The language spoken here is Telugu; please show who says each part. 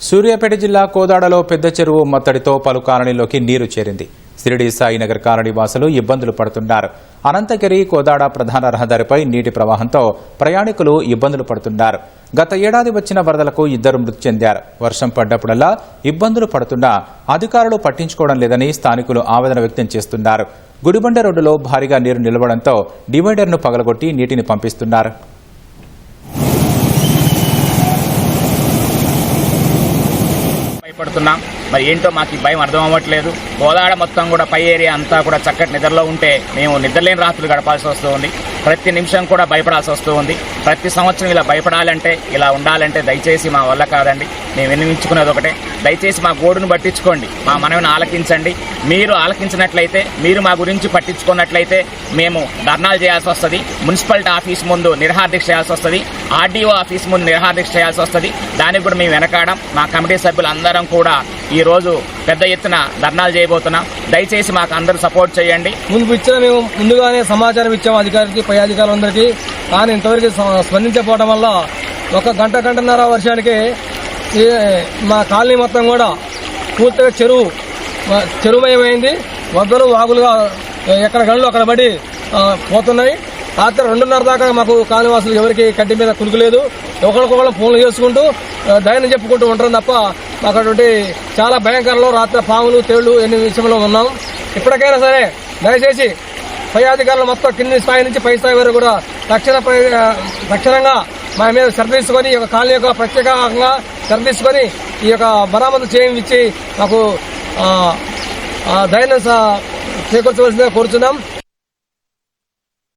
Speaker 1: సూర్యాపేట జిల్లా కోదాడలో పెద్ద చెరువు మత్తడితో పలు కాలనీల్లోకి నీరు చేరింది. సిరిడి సాయినగర్ కాలనీ వాసులు ఇబ్బందులు పడుతున్నారు. అనంతగిరి కోదాడ ప్రధాన రహదారిపై నీటి ప్రవాహంతో ప్రయాణికులు ఇబ్బందులు పడుతున్నారు. గత ఏడాది వచ్చిన వరదలకు 2 మృతి చెందారు. వర్షం పడ్డప్పుడల్లా ఇబ్బందులు పడుతున్నా అధికారులు పట్టించుకోవడం లేదని స్థానికులు ఆవేదన వ్యక్తం చేస్తున్నారు. గుడిబండ రోడ్డులో భారీగా నీరు నిలవడంతో డివైడర్ను పగలగొట్టి నీటిని పంపిస్తున్నారు.
Speaker 2: భయపడుతున్నాం. మరి ఏంటో మాకు భయం అర్థం అవ్వట్లేదు. కోదాడ మొత్తం కూడా పై ఏరియా అంతా కూడా చక్కటి నిద్రలో ఉంటే మేము నిద్రలేని రాత్రులు గడపాల్సి వస్తూ ఉంది. ప్రతి నిమిషం కూడా భయపడాల్సి వస్తూ ఉంది. ప్రతి సంవత్సరం ఇలా భయపడాలంటే, ఇలా ఉండాలంటే దయచేసి మా వల్ల కాదండి. మేము విన్నవించుకునేది ఒకటే, దయచేసి మా గోడును పట్టించుకోండి, మా మనవిని ఆలకించండి. మీరు ఆలకించినట్లయితే, మీరు మా గురించి పట్టించుకున్నట్లయితే మేము ధర్నాలు చేయాల్సి వస్తుంది. మున్సిపాలిటీ ఆఫీస్ ముందు నిరహారదీక్ష చేయాల్సి వస్తుంది. ఆర్డీఓ ఆఫీస్ ముందు నిరహారదీక్ష చేయాల్సి వస్తుంది. దానికి కూడా మేము వెనకాడం. మా కమిటీ సభ్యులందరం కూడా ఈ రోజు పెద్ద ఎత్తున ధర్నాలు చేయబోతున్నాం. దయచేసి మాకు అందరూ సపోర్ట్ చేయండి.
Speaker 3: మేము ముందుగానే సమాచారం ఇచ్చాము అధికారికి, పై అధికారులందరికీ. కానీ ఇంతవరకు స్పందించకపోవడం వల్ల గంటన్నర వర్షానికి మా కాలనీ మొత్తం కూడా పూర్తిగా చెరువుమయమైంది. వద్దలు వాగులుగా ఎక్కడ గంటలు అక్కడ పడి పోతున్నాయి. రాత్రి 2:30 దాకా మాకు కాలనీవాసులు ఎవరికి కంటి మీద కునుకులేదు. ఒకరికొకరు ఫోన్లు చేసుకుంటూ ధైర్యం చెప్పుకుంటూ ఉంటారు తప్ప మాకు అటువంటి చాలా భయంకరంలో రాత్రి పాములు తేళ్లు ఎన్ని విషయంలో ఉన్నాం. ఇప్పటికైనా సరే దయచేసి పై అధికారులు మొత్తం కింది స్థాయి నుంచి పై స్థాయి వరకు కూడా తక్షణంగా మా మీద శ్రద్ధ తీసుకొని ఈ యొక్క కాలనీ యొక్క ప్రత్యేకంగా శ్రద్ధ తీసుకొని ఈ యొక్క మరామతు చేయించి మాకు ధైర్యం చేకూర్చవలసిందిగా కోరుతున్నాం.